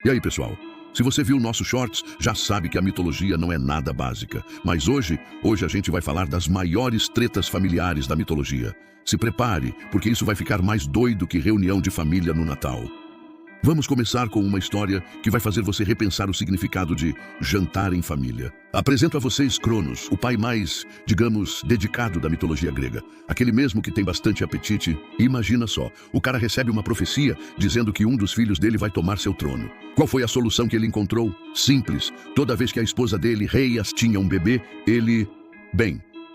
E aí, pessoal? Se você viu nossos shorts, já sabe que a mitologia não é nada básica. Mas hoje a gente vai falar das maiores tretas familiares da mitologia. Se prepare, porque isso vai ficar mais doido que reunião de família no Natal. Vamos começar com uma história que vai fazer você repensar o significado de jantar em família. Apresento a vocês Cronos, o pai mais, digamos, dedicado da mitologia grega. Aquele mesmo que tem bastante apetite. E imagina só, o cara recebe uma profecia dizendo que um dos filhos dele vai tomar seu trono. Qual foi a solução que ele encontrou? Simples. Toda vez que a esposa dele, Reias, tinha um bebê, ele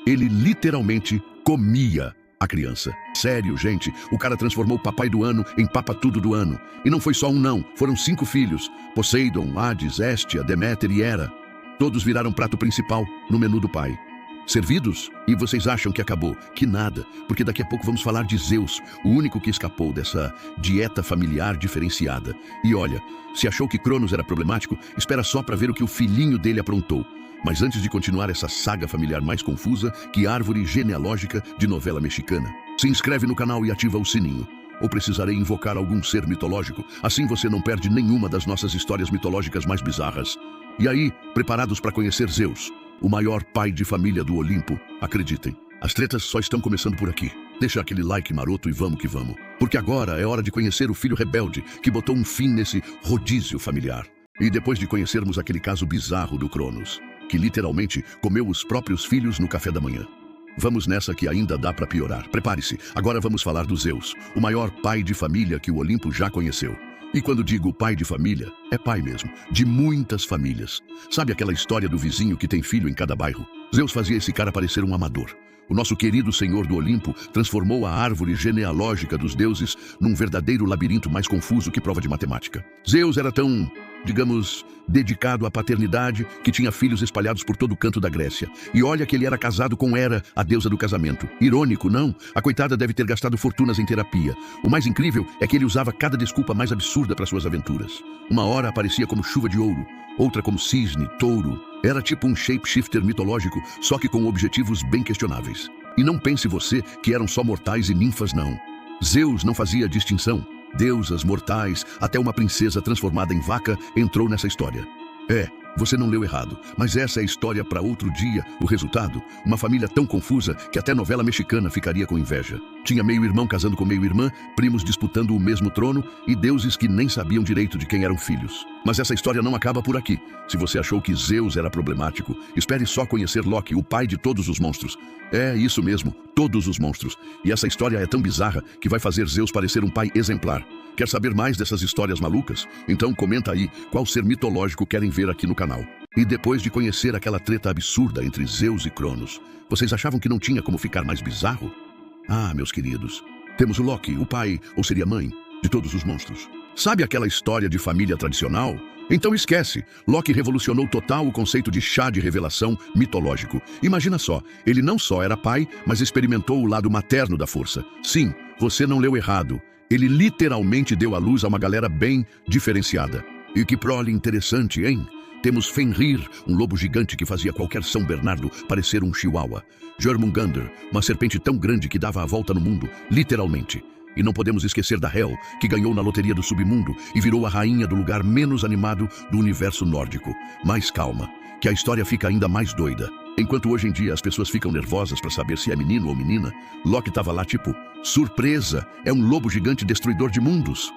literalmente comia a criança. Sério, gente, o cara transformou o papai do ano em papa tudo do ano. E não foi só um não, foram 5 filhos. Poseidon, Hades, Hestia, Deméter e Hera. Todos viraram prato principal no menu do pai. Servidos? E vocês acham que acabou? Que nada, porque daqui a pouco vamos falar de Zeus, o único que escapou dessa dieta familiar diferenciada. E olha, se achou que Cronos era problemático, espera só para ver o que o filhinho dele aprontou. Mas antes de continuar essa saga familiar mais confusa que árvore genealógica de novela mexicana, se inscreve no canal e ativa o sininho. Ou precisarei invocar algum ser mitológico, assim você não perde nenhuma das nossas histórias mitológicas mais bizarras. E aí, preparados para conhecer Zeus, o maior pai de família do Olimpo? Acreditem, as tretas só estão começando por aqui. Deixa aquele like maroto e vamos que vamos. Porque agora é hora de conhecer o filho rebelde que botou um fim nesse rodízio familiar. E depois de conhecermos aquele caso bizarro do Cronos, que literalmente comeu os próprios filhos no café da manhã. Vamos nessa que ainda dá para piorar. Prepare-se, agora vamos falar do Zeus, o maior pai de família que o Olimpo já conheceu. E quando digo pai de família, é pai mesmo, de muitas famílias. Sabe aquela história do vizinho que tem filho em cada bairro? Zeus fazia esse cara parecer um amador. O nosso querido senhor do Olimpo transformou a árvore genealógica dos deuses num verdadeiro labirinto mais confuso que prova de matemática. Zeus era tão, digamos, dedicado à paternidade que tinha filhos espalhados por todo o canto da Grécia. E olha que ele era casado com Hera, a deusa do casamento. Irônico, não? A coitada deve ter gastado fortunas em terapia. O mais incrível é que ele usava cada desculpa mais absurda para suas aventuras. Uma hora aparecia como chuva de ouro, outra como cisne, touro. Era tipo um shapeshifter mitológico, só que com objetivos bem questionáveis. E não pense você que eram só mortais e ninfas, não. Zeus não fazia distinção. Deusas, mortais, até uma princesa transformada em vaca entrou nessa história. Você não leu errado, mas essa é a história para outro dia. O resultado? Uma família tão confusa que até novela mexicana ficaria com inveja. Tinha meio-irmão casando com meio-irmã, primos disputando o mesmo trono e deuses que nem sabiam direito de quem eram filhos. Mas essa história não acaba por aqui. Se você achou que Zeus era problemático, espere só conhecer Loki, o pai de todos os monstros. É isso mesmo, todos os monstros. E essa história é tão bizarra que vai fazer Zeus parecer um pai exemplar. Quer saber mais dessas histórias malucas? Então comenta aí qual ser mitológico querem ver aqui no canal. E depois de conhecer aquela treta absurda entre Zeus e Cronos, vocês achavam que não tinha como ficar mais bizarro? Ah, meus queridos, temos o Loki, o pai, ou seria mãe, de todos os monstros. Sabe aquela história de família tradicional? Então esquece, Loki revolucionou total o conceito de chá de revelação mitológico. Imagina só, ele não só era pai, mas experimentou o lado materno da força. Sim, você não leu errado. Ele literalmente deu à luz a uma galera bem diferenciada. E que prole interessante, hein? Temos Fenrir, um lobo gigante que fazia qualquer São Bernardo parecer um chihuahua. Jormungandr, uma serpente tão grande que dava a volta no mundo, literalmente. E não podemos esquecer da Hel, que ganhou na loteria do submundo e virou a rainha do lugar menos animado do universo nórdico. Mas calma, que a história fica ainda mais doida. Enquanto hoje em dia as pessoas ficam nervosas para saber se é menino ou menina, Loki tava lá tipo, surpresa, é um lobo gigante destruidor de mundos.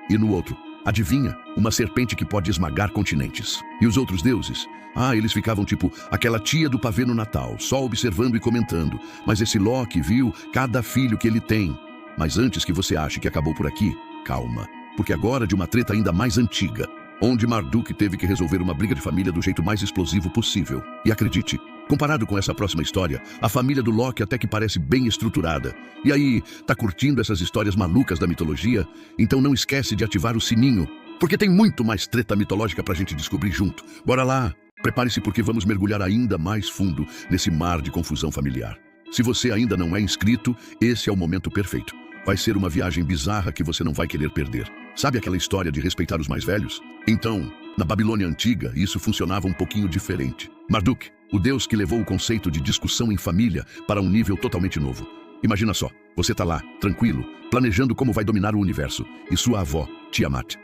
E no outro, adivinha, uma serpente que pode esmagar continentes. E os outros deuses? Eles ficavam tipo, aquela tia do pavê no Natal, só observando e comentando. Mas esse Loki viu cada filho que ele tem. Mas antes que você ache que acabou por aqui, calma, porque agora de uma treta ainda mais antiga, onde Marduk teve que resolver uma briga de família do jeito mais explosivo possível. E acredite, comparado com essa próxima história, a família do Loki até que parece bem estruturada. E aí, tá curtindo essas histórias malucas da mitologia? Então não esquece de ativar o sininho, porque tem muito mais treta mitológica pra gente descobrir junto. Bora lá! Prepare-se porque vamos mergulhar ainda mais fundo nesse mar de confusão familiar. Se você ainda não é inscrito, esse é o momento perfeito. Vai ser uma viagem bizarra que você não vai querer perder. Sabe aquela história de respeitar os mais velhos? Então, na Babilônia Antiga, isso funcionava um pouquinho diferente. Marduk, o deus que levou o conceito de discussão em família para um nível totalmente novo. Imagina só, você tá lá, tranquilo, planejando como vai dominar o universo, e sua avó, Tiamat,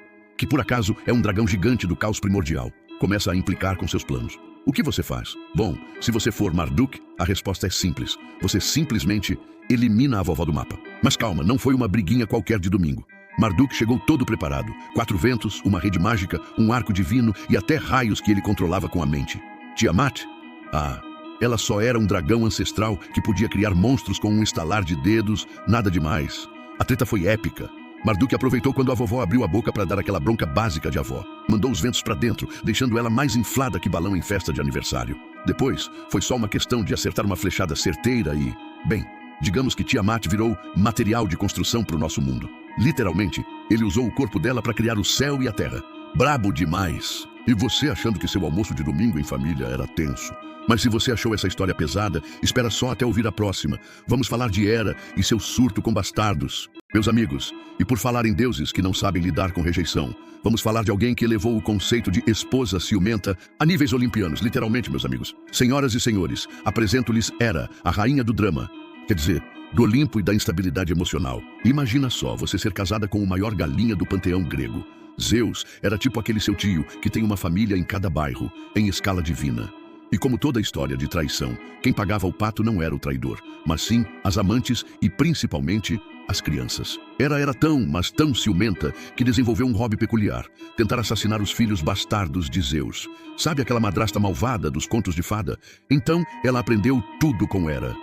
que por acaso é um dragão gigante do caos primordial, começa a implicar com seus planos. O que você faz? Bom, se você for Marduk, a resposta é simples. Você simplesmente elimina a vovó do mapa. Mas calma, não foi uma briguinha qualquer de domingo. Marduk chegou todo preparado. 4 ventos, uma rede mágica, um arco divino e até raios que ele controlava com a mente. Tiamat? Ah, ela só era um dragão ancestral que podia criar monstros com um estalar de dedos, nada demais. A treta foi épica. Marduk aproveitou quando a vovó abriu a boca para dar aquela bronca básica de avó. Mandou os ventos para dentro, deixando ela mais inflada que balão em festa de aniversário. Depois, foi só uma questão de acertar uma flechada certeira e... Bem, digamos que Tiamat virou material de construção para o nosso mundo. Literalmente, ele usou o corpo dela para criar o céu e a terra. Brabo demais! E você achando que seu almoço de domingo em família era tenso. Mas se você achou essa história pesada, espera só até ouvir a próxima. Vamos falar de Hera e seu surto com bastardos. Meus amigos, e por falar em deuses que não sabem lidar com rejeição, vamos falar de alguém que elevou o conceito de esposa ciumenta a níveis olimpianos, literalmente, meus amigos. Senhoras e senhores, apresento-lhes Hera, a rainha do drama. Quer dizer, do Olimpo e da instabilidade emocional. Imagina só, você ser casada com o maior galinha do panteão grego. Zeus era tipo aquele seu tio que tem uma família em cada bairro, em escala divina. E como toda história de traição, quem pagava o pato não era o traidor, mas sim as amantes e principalmente as crianças. Hera era tão, mas tão ciumenta que desenvolveu um hobby peculiar, tentar assassinar os filhos bastardos de Zeus. Sabe aquela madrasta malvada dos contos de fada? Então ela aprendeu tudo com Hera.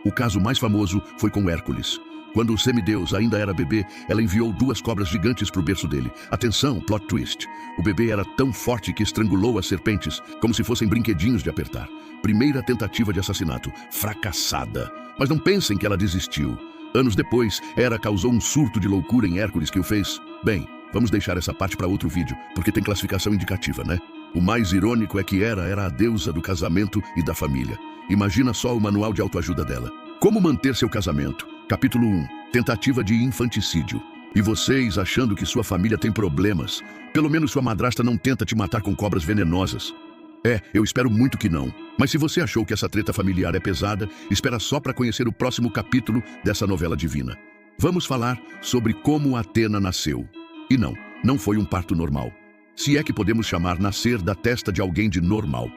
O caso mais famoso foi com Hércules. Quando o semideus ainda era bebê, ela enviou 2 cobras gigantes para o berço dele. Atenção, plot twist. O bebê era tão forte que estrangulou as serpentes, como se fossem brinquedinhos de apertar. Primeira tentativa de assassinato, fracassada. Mas não pensem que ela desistiu. Anos depois, Hera causou um surto de loucura em Hércules que o fez... Bem, vamos deixar essa parte para outro vídeo, porque tem classificação indicativa, né? O mais irônico é que Hera era a deusa do casamento e da família. Imagina só o manual de autoajuda dela. Como manter seu casamento? Capítulo 1. Tentativa de infanticídio. E vocês achando que sua família tem problemas? Pelo menos sua madrasta não tenta te matar com cobras venenosas. Eu espero muito que não. Mas se você achou que essa treta familiar é pesada, espera só para conhecer o próximo capítulo dessa novela divina. Vamos falar sobre como Atena nasceu. E não foi um parto normal. Se é que podemos chamar nascer da testa de alguém de normal.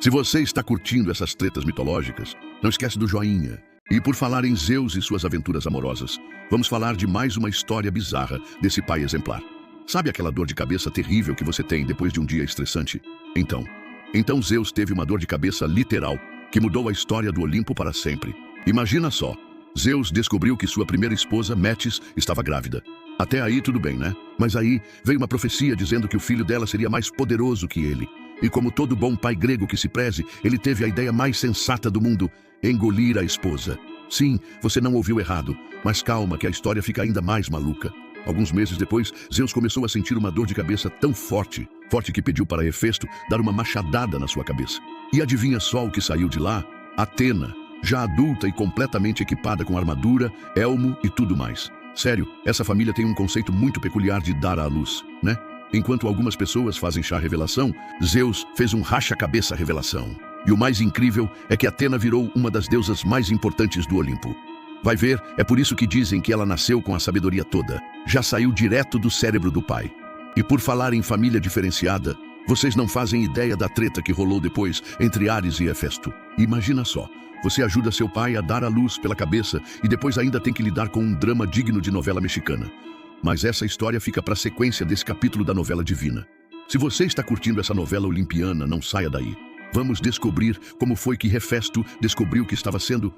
Se você está curtindo essas tretas mitológicas, não esquece do joinha. E por falar em Zeus e suas aventuras amorosas, vamos falar de mais uma história bizarra desse pai exemplar. Sabe aquela dor de cabeça terrível que você tem depois de um dia estressante? Então Zeus teve uma dor de cabeça literal que mudou a história do Olimpo para sempre. Imagina só, Zeus descobriu que sua primeira esposa, Metis, estava grávida. Até aí tudo bem, né? Mas aí veio uma profecia dizendo que o filho dela seria mais poderoso que ele. E como todo bom pai grego que se preze, ele teve a ideia mais sensata do mundo: engolir a esposa. Sim, você não ouviu errado, mas calma que a história fica ainda mais maluca. Alguns meses depois, Zeus começou a sentir uma dor de cabeça tão forte que pediu para Hefesto dar uma machadada na sua cabeça. E adivinha só o que saiu de lá? Atena, já adulta e completamente equipada com armadura, elmo e tudo mais. Sério, essa família tem um conceito muito peculiar de dar à luz, né? Enquanto algumas pessoas fazem chá revelação, Zeus fez um racha-cabeça revelação. E o mais incrível é que Atena virou uma das deusas mais importantes do Olimpo. Vai ver, é por isso que dizem que ela nasceu com a sabedoria toda. Já saiu direto do cérebro do pai. E por falar em família diferenciada, vocês não fazem ideia da treta que rolou depois entre Ares e Hefesto. Imagina só, você ajuda seu pai a dar à luz pela cabeça e depois ainda tem que lidar com um drama digno de novela mexicana. Mas essa história fica para a sequência desse capítulo da novela divina. Se você está curtindo essa novela olimpiana, não saia daí. Vamos descobrir como foi que Hefesto descobriu que estava sendo,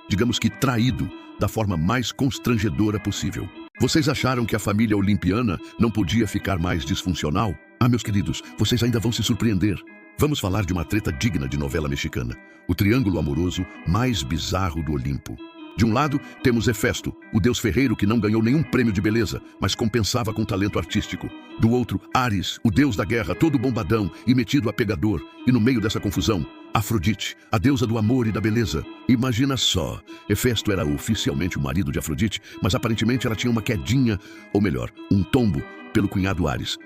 digamos que traído, da forma mais constrangedora possível. Vocês acharam que a família olimpiana não podia ficar mais disfuncional? Meus queridos, vocês ainda vão se surpreender. Vamos falar de uma treta digna de novela mexicana. O triângulo amoroso mais bizarro do Olimpo. De um lado, temos Hefesto, o deus ferreiro que não ganhou nenhum prêmio de beleza, mas compensava com talento artístico. Do outro, Ares, o deus da guerra, todo bombadão e metido a pegador. E no meio dessa confusão, Afrodite, a deusa do amor e da beleza. Imagina só, Hefesto era oficialmente o marido de Afrodite, mas aparentemente ela tinha uma quedinha, ou melhor, um tombo, pelo cunhado Ares.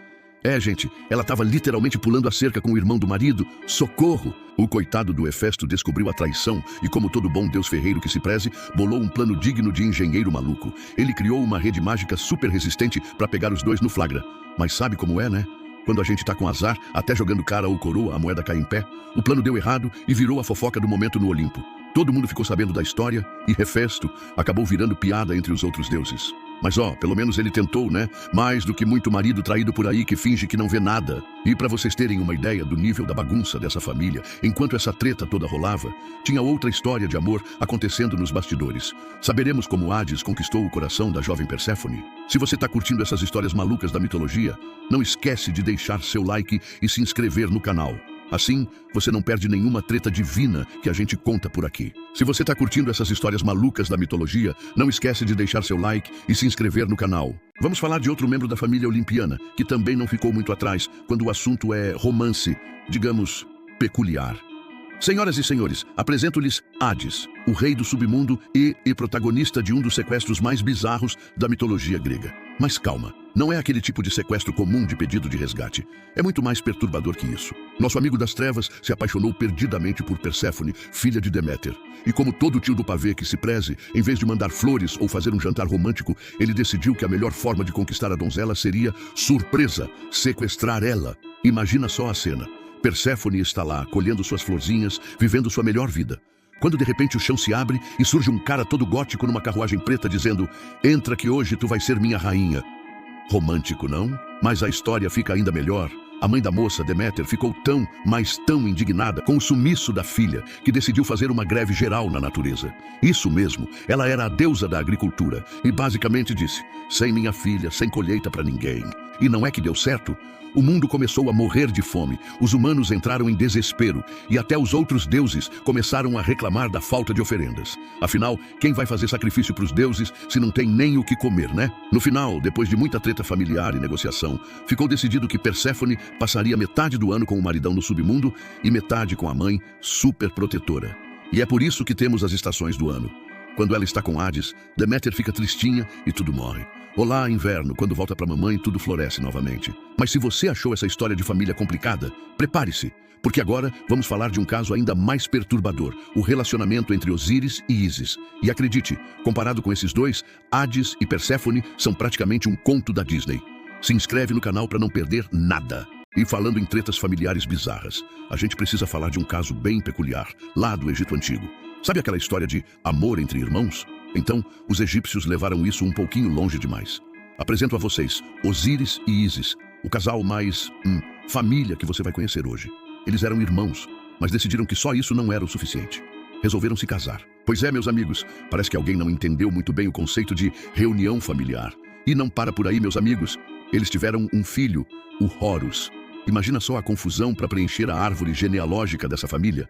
Gente, ela estava literalmente pulando a cerca com o irmão do marido. Socorro! O coitado do Hefesto descobriu a traição e, como todo bom deus ferreiro que se preze, bolou um plano digno de engenheiro maluco. Ele criou uma rede mágica super resistente para pegar os dois no flagra. Mas sabe como é, né? Quando a gente tá com azar, até jogando cara ou coroa, a moeda cai em pé. O plano deu errado e virou a fofoca do momento no Olimpo. Todo mundo ficou sabendo da história e Hefesto acabou virando piada entre os outros deuses. Mas pelo menos ele tentou, né? Mais do que muito marido traído por aí que finge que não vê nada. E para vocês terem uma ideia do nível da bagunça dessa família, enquanto essa treta toda rolava, tinha outra história de amor acontecendo nos bastidores. Saberemos como Hades conquistou o coração da jovem Perséfone? Se você tá curtindo essas histórias malucas da mitologia, não esquece de deixar seu like e se inscrever no canal. Assim, você não perde nenhuma treta divina que a gente conta por aqui. Se você tá curtindo essas histórias malucas da mitologia, não esquece de deixar seu like e se inscrever no canal. Vamos falar de outro membro da família olimpiana, que também não ficou muito atrás quando o assunto é romance, digamos, peculiar. Senhoras e senhores, apresento-lhes Hades, o rei do submundo e protagonista de um dos sequestros mais bizarros da mitologia grega. Mas calma, não é aquele tipo de sequestro comum de pedido de resgate. É muito mais perturbador que isso. Nosso amigo das trevas se apaixonou perdidamente por Perséfone, filha de Deméter. E como todo tio do pavê que se preze, em vez de mandar flores ou fazer um jantar romântico, ele decidiu que a melhor forma de conquistar a donzela seria, surpresa, sequestrar ela. Imagina só a cena. Perséfone está lá, colhendo suas florzinhas, vivendo sua melhor vida. Quando de repente o chão se abre e surge um cara todo gótico numa carruagem preta dizendo: "Entra que hoje tu vais ser minha rainha." Romântico, não? Mas a história fica ainda melhor. A mãe da moça, Deméter, ficou tão, mas tão indignada com o sumiço da filha que decidiu fazer uma greve geral na natureza. Isso mesmo, ela era a deusa da agricultura e basicamente disse: "Sem minha filha, sem colheita para ninguém." E não é que deu certo? O mundo começou a morrer de fome, os humanos entraram em desespero e até os outros deuses começaram a reclamar da falta de oferendas. Afinal, quem vai fazer sacrifício para os deuses se não tem nem o que comer, né? No final, depois de muita treta familiar e negociação, ficou decidido que Perséfone passaria metade do ano com o maridão no submundo e metade com a mãe, super protetora. E é por isso que temos as estações do ano. Quando ela está com Hades, Deméter fica tristinha e tudo morre. Olá, inverno, quando volta pra mamãe, tudo floresce novamente. Mas se você achou essa história de família complicada, prepare-se, porque agora vamos falar de um caso ainda mais perturbador, o relacionamento entre Osíris e Ísis. E acredite, comparado com esses dois, Hades e Perséfone são praticamente um conto da Disney. Se inscreve no canal para não perder nada. E falando em tretas familiares bizarras, a gente precisa falar de um caso bem peculiar, lá do Egito Antigo. Sabe aquela história de amor entre irmãos? Então, os egípcios levaram isso um pouquinho longe demais. Apresento a vocês Osíris e Ísis, o casal mais, família que você vai conhecer hoje. Eles eram irmãos, mas decidiram que só isso não era o suficiente. Resolveram se casar. Pois é, meus amigos, parece que alguém não entendeu muito bem o conceito de reunião familiar. E não para por aí, meus amigos. Eles tiveram um filho, o Horus. Imagina só a confusão para preencher a árvore genealógica dessa família.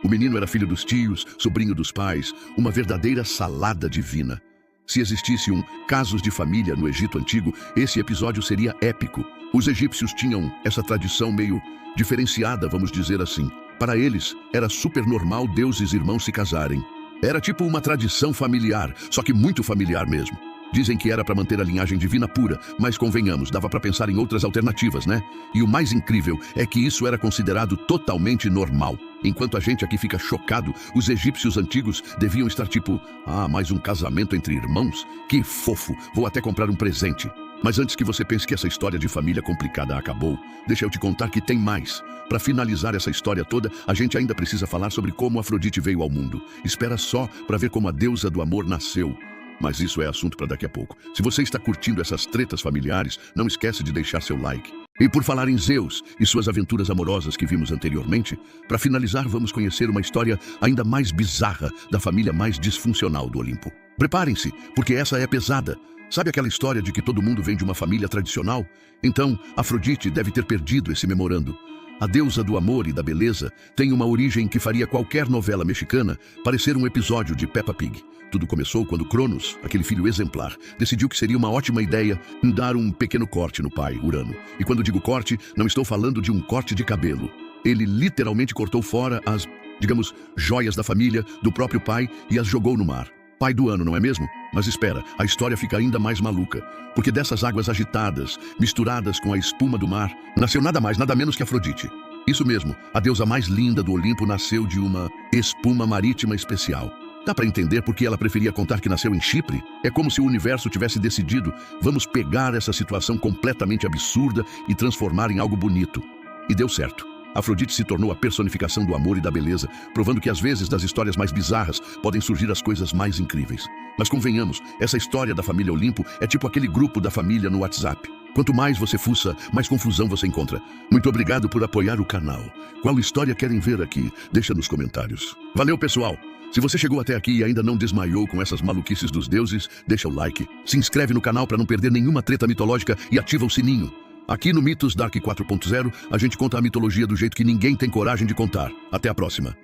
O menino era filho dos tios, sobrinho dos pais, uma verdadeira salada divina. Se existisse um Casos de Família no Egito Antigo, esse episódio seria épico. Os egípcios tinham essa tradição meio diferenciada, vamos dizer assim. Para eles, era super normal deuses irmãos se casarem. Era tipo uma tradição familiar, só que muito familiar mesmo. Dizem que era para manter a linhagem divina pura, mas convenhamos, dava para pensar em outras alternativas, né? E o mais incrível é que isso era considerado totalmente normal. Enquanto a gente aqui fica chocado, os egípcios antigos deviam estar tipo: mais um casamento entre irmãos? Que fofo, vou até comprar um presente. Mas antes que você pense que essa história de família complicada acabou, deixa eu te contar que tem mais. Para finalizar essa história toda, a gente ainda precisa falar sobre como Afrodite veio ao mundo. Espera só para ver como a deusa do amor nasceu. Mas isso é assunto para daqui a pouco. Se você está curtindo essas tretas familiares, não esquece de deixar seu like. E por falar em Zeus e suas aventuras amorosas que vimos anteriormente, para finalizar vamos conhecer uma história ainda mais bizarra da família mais disfuncional do Olimpo. Preparem-se, porque essa é pesada. Sabe aquela história de que todo mundo vem de uma família tradicional? Então, Afrodite deve ter perdido esse memorando. A deusa do amor e da beleza tem uma origem que faria qualquer novela mexicana parecer um episódio de Peppa Pig. Tudo começou quando Cronos, aquele filho exemplar, decidiu que seria uma ótima ideia dar um pequeno corte no pai, Urano. E quando digo corte, não estou falando de um corte de cabelo. Ele literalmente cortou fora as, joias da família, do próprio pai e as jogou no mar. Pai do ano, não é mesmo? Mas espera, a história fica ainda mais maluca, porque dessas águas agitadas, misturadas com a espuma do mar, nasceu nada mais, nada menos que Afrodite. Isso mesmo, a deusa mais linda do Olimpo nasceu de uma espuma marítima especial. Dá para entender por que ela preferia contar que nasceu em Chipre? É como se o universo tivesse decidido, vamos pegar essa situação completamente absurda e transformar em algo bonito. E deu certo. Afrodite se tornou a personificação do amor e da beleza, provando que às vezes das histórias mais bizarras podem surgir as coisas mais incríveis. Mas convenhamos, essa história da família Olimpo é tipo aquele grupo da família no WhatsApp. Quanto mais você fuça, mais confusão você encontra. Muito obrigado por apoiar o canal. Qual história querem ver aqui? Deixa nos comentários. Valeu, pessoal! Se você chegou até aqui e ainda não desmaiou com essas maluquices dos deuses, deixa o like, se inscreve no canal para não perder nenhuma treta mitológica e ativa o sininho. Aqui no Mitos Dark 4.0, a gente conta a mitologia do jeito que ninguém tem coragem de contar. Até a próxima.